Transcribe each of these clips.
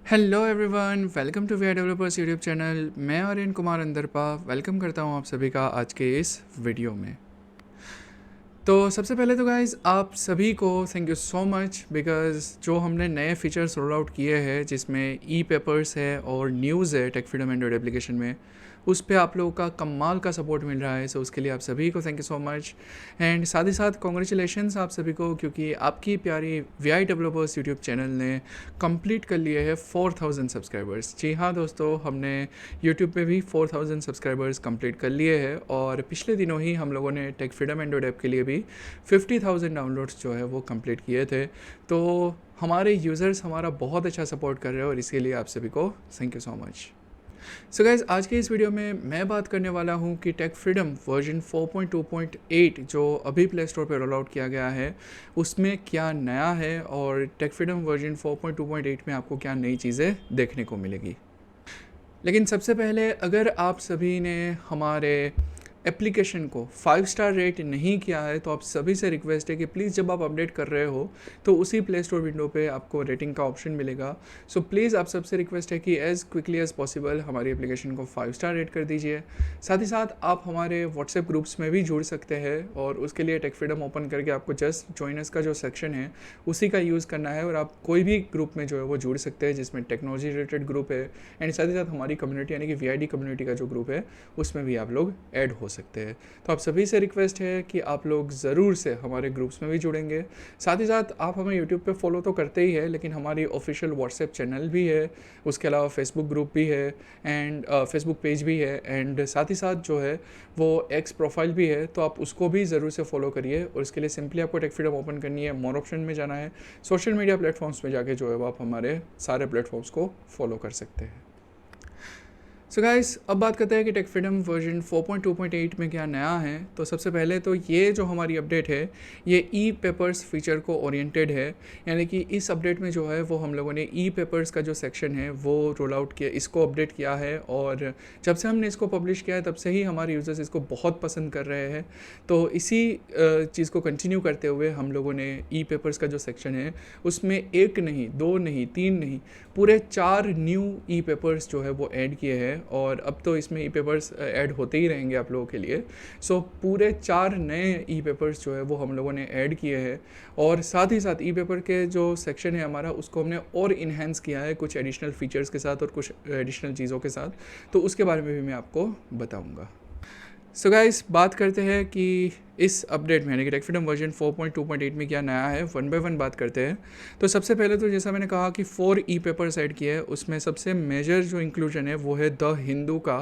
Hello everyone, welcome to we developers YouTube channel. मैं Aryan Kumar अंदरपा welcome करता हूं आप सभी का आज के इस वीडियो में। तो सबसे पहले तो गाइज़ आप सभी को thank you so much because जो हमने नए फीचर्स रोल आउट किए हैं जिसमें ई पेपर्स है और न्यूज़ है टेक फ्रीडम एंड्रॉइड एप्लीकेशन में, उस पे आप लोगों का कमाल का सपोर्ट मिल रहा है। सो उसके लिए आप सभी को thank you so much. And साथ ही साथ कॉन्ग्रेचुलेशंस आप सभी को, क्योंकि आपकी प्यारी V I developers YouTube channel ने कंप्लीट कर लिए है 4000 सब्सक्राइबर्स। जी हाँ दोस्तों, हमने यूट्यूब पे भी 4000 सब्सक्राइबर्स कंप्लीट कर लिए हैं और पिछले दिनों ही हम लोगों ने टेक फ्रीडम एंड्रॉइड ऐप के लिए भी 50,000 डाउनलोड्स जो है वो कंप्लीट किए थे। तो हमारे यूज़र्स हमारा बहुत अच्छा सपोर्ट कर रहे हैं और इसके लिए आप सभी को thank you so much. So guys, आज के इस वीडियो में मैं बात करने वाला हूँ कि टेक फ्रीडम वर्जन 4.2.8 जो अभी प्ले स्टोर पर रोल आउट किया गया है उसमें क्या नया है और टेक फ्रीडम वर्जन 4.2.8 में आपको क्या नई चीज़ें देखने को मिलेगी। लेकिन सबसे पहले अगर आप सभी ने हमारे एप्लीकेशन को 5 स्टार रेट नहीं किया है तो आप सभी से रिक्वेस्ट है कि प्लीज़ जब आप अपडेट कर रहे हो तो उसी प्ले स्टोर विंडो पे आपको रेटिंग का ऑप्शन मिलेगा। सो प्लीज़ आप सबसे रिक्वेस्ट है कि एज़ क्विकली एज़ पॉसिबल हमारी एप्लीकेशन को 5 स्टार रेट कर दीजिए। साथ ही साथ आप हमारे व्हाट्सएप ग्रुप्स में भी जुड़ सकते हैं और उसके लिए टेक फ्रीडम ओपन करके आपको जस्ट जॉइनर्स का जो सेक्शन है उसी का यूज़ करना है और आप कोई भी ग्रुप में जो है वो जुड़ सकते हैं जिसमें टेक्नोलॉजी रिलेटेड ग्रुप है। एंड साथ ही साथ हमारी कम्युनिटी यानी कि वी कम्युनिटी का जो ग्रुप है उसमें भी आप लोग ऐड हो सकते हैं। तो आप सभी से रिक्वेस्ट है कि आप लोग ज़रूर से हमारे ग्रुप्स में भी जुड़ेंगे। साथ ही साथ आप हमें यूट्यूब पे फॉलो तो करते ही है, लेकिन हमारी ऑफिशियल व्हाट्सएप चैनल भी है, उसके अलावा फेसबुक ग्रुप भी है एंड फेसबुक पेज भी है एंड साथ ही साथ जो है वो एक्स प्रोफाइल भी है। तो आप उसको भी ज़रूर से फॉलो करिए और इसके लिए सिंपली आपको टेक फ्रीडम ओपन करनी है, मोर ऑप्शन में जाना है, सोशल मीडिया प्लेटफॉर्म्स में जाके जो है वो आप हमारे सारे प्लेटफॉर्म्स को फॉलो कर सकते हैं। सो गाइस, अब बात करते हैं कि टेक फ्रीडम वर्जन 4.2.8 में क्या नया है। तो सबसे पहले तो ये जो हमारी अपडेट है ये ई पेपर्स फीचर को ओरिएंटेड है, यानी कि इस अपडेट में जो है वो हम लोगों ने ई पेपर्स का जो सेक्शन है वो रोल आउट किया, इसको अपडेट किया है और जब से हमने इसको पब्लिश किया है तब से ही हमारे यूज़र्स इसको बहुत पसंद कर रहे हैं। तो इसी चीज़ को कंटिन्यू करते हुए हम लोगों ने ई पेपर्स का जो सेक्शन है उसमें एक नहीं, दो नहीं, तीन नहीं, पूरे 4 न्यू ई पेपर्स जो है वो ऐड किए हैं और अब तो इसमें ई पेपर्स ऐड होते ही रहेंगे आप लोगों के लिए। सो पूरे 4 नए ई पेपर्स जो है वो हम लोगों ने ऐड किए हैं और साथ ही साथ ई पेपर के जो सेक्शन है हमारा उसको हमने और इन्हेंस किया है कुछ एडिशनल फीचर्स के साथ और कुछ एडिशनल चीज़ों के साथ। तो उसके बारे में भी मैं आपको बताऊँगा। सो गाइस, बात करते हैं कि इस अपडेट में यानी कि टेक फ्रीडम वर्जन 4.2.8 में क्या नया है, वन बाय वन बात करते हैं। तो सबसे पहले तो जैसा मैंने कहा कि 4 ई पेपर्स ऐड किए हैं, उसमें सबसे मेजर जो इंक्लूजन है वो है द हिंदू का।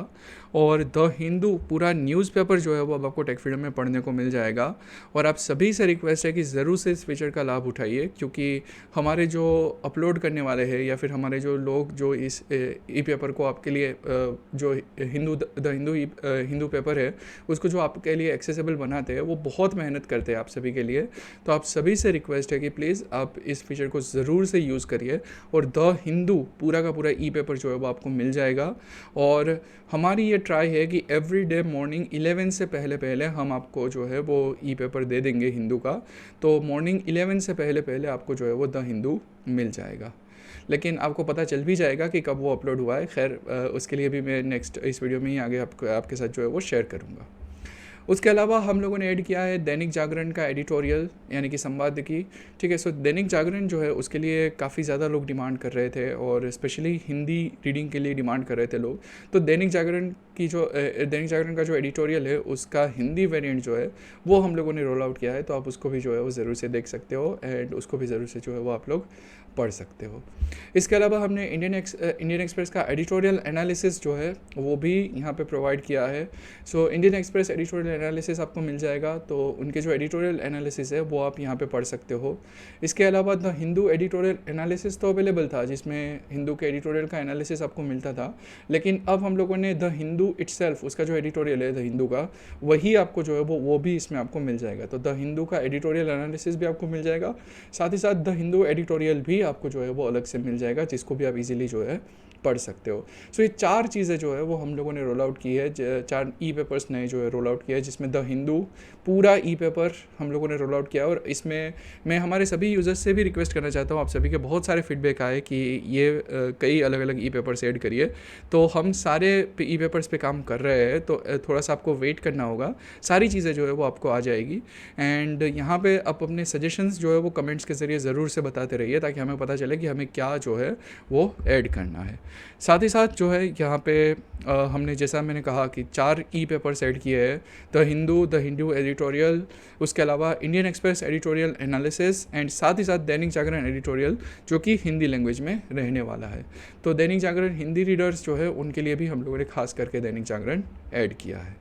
और द हिंदू पूरा न्यूज़पेपर जो है वो अब आपको टेक फ्रीडम में पढ़ने को मिल जाएगा और आप सभी से रिक्वेस्ट है कि ज़रूर से इस फीचर का लाभ उठाइए, क्योंकि हमारे जो अपलोड करने वाले हैं या फिर हमारे जो लोग जो इस ई पेपर को आपके लिए जो हिंदू पेपर है उसको जो आपके लिए एक्सेसिबल बनाते हैं वो बहुत मेहनत करते हैं आप सभी के लिए। तो आप सभी से रिक्वेस्ट है कि प्लीज़ आप इस फीचर को ज़रूर से यूज़ करिए और द हिंदू पूरा का पूरा ई पेपर जो है वो आपको मिल जाएगा। और हमारी ये ट्राई है कि एवरी डे मॉर्निंग 11 से पहले पहले हम आपको जो है वो ई पेपर दे देंगे हिंदू का। तो मॉर्निंग 11 से पहले पहले आपको जो है वो द हिंदू मिल जाएगा, लेकिन आपको पता चल भी जाएगा कि कब वो अपलोड हुआ है। खैर उसके लिए भी मैं नेक्स्ट इस वीडियो में ही आगे आपके साथ जो है वो शेयर करूँगा। उसके अलावा हम लोगों ने ऐड किया है दैनिक जागरण का एडिटोरियल यानी कि संपादकीय। ठीक है, सो दैनिक जागरण जो है उसके लिए काफ़ी ज़्यादा लोग डिमांड कर रहे थे और स्पेशली हिंदी रीडिंग के लिए डिमांड कर रहे थे लोग। तो दैनिक जागरण का जो एडिटोरियल है उसका हिंदी वेरिएंट जो है वो हम लोगों ने रोल आउट किया है। तो आप उसको भी जो है वो ज़रूर से देख सकते हो एंड उसको भी ज़रूर से जो है वो आप लोग पढ़ सकते हो। इसके अलावा हमने इंडियन एक्सप्रेस का एडिटोरियल एनालिसिस जो है वो भी यहाँ पे प्रोवाइड किया है। So Indian express editorial analysis आपको मिल जाएगा, तो उनके जो एडिटोरियल एनालिसिस है वो आप यहाँ पे पढ़ सकते हो। इसके अलावा द हिंदू एडिटोरियल एनालिसिस तो अवेलेबल था जिसमें हिंदू के एडिटोरियल का एनालिसिस आपको मिलता था, लेकिन अब हम लोगों ने द हिंदू इटसेल्फ उसका जो एडिटोरियल है द हिंदू का वही आपको जो है वो भी इसमें आपको मिल जाएगा। तो द हिंदू का एडिटोरियल एनालिसिस भी आपको मिल जाएगा, साथ ही साथ द हिंदू एडिटोरियल भी आपको जो है वो अलग से मिल जाएगा, जिसको भी आप इजीली जो है पढ़ सकते हो। सो ये 4 चीज़ें जो है वो हम लोगों ने रोल आउट की है, 4 ई पेपर्स नए जो है रोल आउट किया है, जिसमें द हिंदू पूरा ई पेपर हम लोगों ने रोल आउट किया। और इसमें मैं हमारे सभी यूज़र्स से भी रिक्वेस्ट करना चाहता हूँ, आप सभी के बहुत सारे फीडबैक आए कि ये कई अलग अलग ई पेपर्स ऐड करिए, तो हम सारे ई पेपर्स पे काम कर रहे हैं, तो थोड़ा सा आपको वेट करना होगा, सारी चीज़ें जो है वो आपको आ जाएगी। एंड यहाँ पे आप अपने सजेशंस जो है वो कमेंट्स के ज़रिए ज़रूर से बताते रहिए, ताकि हमें पता चले कि हमें क्या जो है वो ऐड करना है। साथ ही साथ जो है यहाँ पे हमने, जैसा मैंने कहा कि 4 ई पेपर्स ऐड किए हैं, द हिंदू एडिटोरियल, उसके अलावा Indian express editorial analysis, and साथ ही साथ दैनिक जागरण एडिटोरियल, जो कि हिंदी लैंग्वेज में रहने वाला है। तो दैनिक जागरण हिंदी रीडर्स जो है उनके लिए भी हम लोगों ने खास करके दैनिक जागरण ऐड किया है।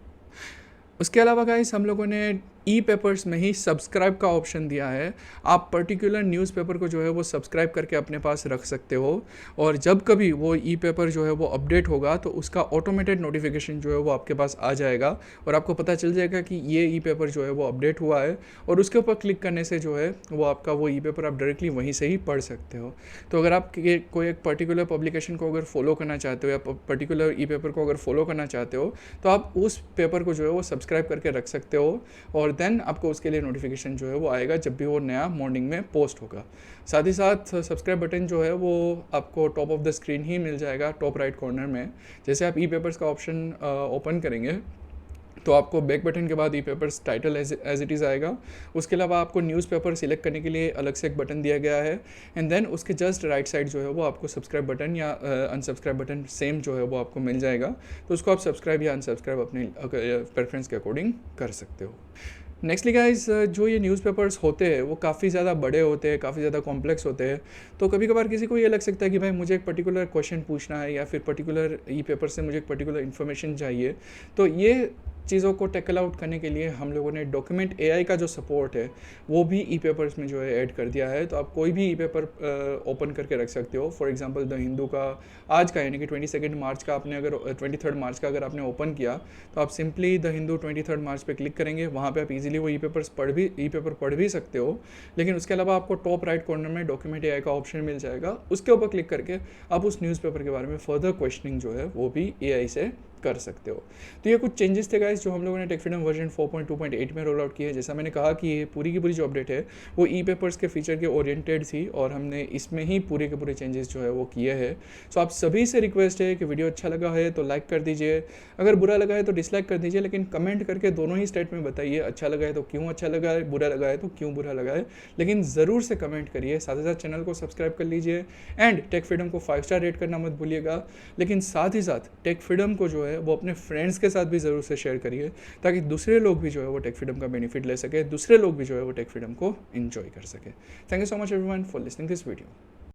उसके अलावा गाइस हम लोगों ने ई पेपर्स में ही सब्सक्राइब का ऑप्शन दिया है। आप पर्टिकुलर न्यूज़पेपर को जो है वो सब्सक्राइब करके अपने पास रख सकते हो, और जब कभी वो ई पेपर जो है वो अपडेट होगा तो उसका ऑटोमेटेड नोटिफिकेशन जो है वो आपके पास आ जाएगा, और आपको पता चल जाएगा कि ये ई पेपर जो है वो अपडेट हुआ है, और उसके ऊपर क्लिक करने से जो है वो आपका वो ई पेपर आप डायरेक्टली वहीं से ही पढ़ सकते हो। तो अगर आप कोई एक पर्टिकुलर पब्लिकेशन को अगर फॉलो करना चाहते हो, या पर्टिकुलर ई पेपर को अगर फॉलो करना चाहते हो, तो आप उस पेपर को जो है वो सब्सक्राइब करके रख सकते हो, और देन आपको उसके लिए नोटिफिकेशन जो है वो आएगा जब भी वो नया मॉर्निंग में पोस्ट होगा। साथ ही साथ सब्सक्राइब बटन जो है वो आपको टॉप ऑफ द स्क्रीन ही मिल जाएगा, टॉप राइट कॉर्नर में। जैसे आप ई पेपर्स का ऑप्शन ओपन करेंगे तो आपको बैक बटन के बाद e papers title as it is आएगा। उसके अलावा आपको न्यूज़पेपर सिलेक्ट करने के लिए अलग से एक बटन दिया गया है, एंड देन उसके जस्ट राइट साइड जो है वो आपको सब्सक्राइब बटन या अनसब्सक्राइब बटन सेम जो है वो आपको मिल जाएगा। तो उसको आप सब्सक्राइब या अनसब्सक्राइब अपने प्रेफरेंस के अकॉर्डिंग कर सकते हो। नेक्स्टली गाइस, जो ये न्यूज़पेपर्स होते हैं वो काफ़ी ज़्यादा बड़े होते हैं, काफ़ी ज़्यादा कॉम्प्लेक्स होते हैं। तो कभी कभार किसी को ये लग सकता है कि भाई मुझे एक पर्टिकुलर क्वेश्चन पूछना है, या फिर पर्टिकुलर ई पेपर से मुझे एक पर्टिकुलर इन्फॉर्मेशन चाहिए। तो ये चीज़ों को टैकल आउट करने के लिए हम लोगों ने डॉक्यूमेंट एआई का जो सपोर्ट है वो भी ई पेपर्स में जो है ऐड कर दिया है। तो आप कोई भी ई पेपर ओपन करके रख सकते हो। फॉर एग्जांपल द हिंदू का आज का, यानी कि 22 मार्च का आपने अगर 23 मार्च का अगर आपने ओपन किया, तो आप सिंपली द हिंदू 23 मार्च पे क्लिक करेंगे, वहाँ पे आप इजीली वो ई पेपर पढ़ भी सकते हो। लेकिन उसके अलावा आपको टॉप राइट कॉर्नर में डॉक्यूमेंट एआई का ऑप्शन मिल जाएगा, उसके ऊपर क्लिक करके आप उस न्यूज़पेपर के बारे में फर्दर क्वेश्चनिंग जो है वो भी एआई से कर सकते हो। तो ये कुछ चेंजेस थे गाइस जो हम लोगों ने टेक फ्रीडम वर्जन 4.2.8 में रोल आउट किए। जैसा मैंने कहा कि ये पूरी की पूरी जो अपडेट है वो ई पेपर्स के फीचर के ओरिएंटेड थी, और हमने इसमें ही पूरे के पूरे चेंजेस जो है वो किए हैं। सो आप सभी से रिक्वेस्ट है कि वीडियो अच्छा लगा है तो लाइक कर दीजिए, अगर बुरा लगा है तो डिसलाइक कर दीजिए, लेकिन कमेंट करके दोनों ही स्टेट में बताइए, अच्छा लगा है तो क्यों अच्छा लगा है, बुरा लगा है तो क्यों बुरा लगा है, लेकिन ज़रूर से कमेंट करिए। साथ ही साथ चैनल को सब्सक्राइब कर लीजिए, एंड टेक फ्रीडम को 5 स्टार रेट करना मत भूलिएगा। लेकिन साथ ही साथ टेक फ्रीडम को जो है वो अपने फ्रेंड्स के साथ भी ज़रूर से शेयर करिए, ताकि दूसरे लोग भी जो है वो टेक फ्रीडम का बेनिफिट ले सके, दूसरे लोग भी जो है वो टेक फ्रीडम को एंजॉय कर सके। Thank you so much everyone for listening this video.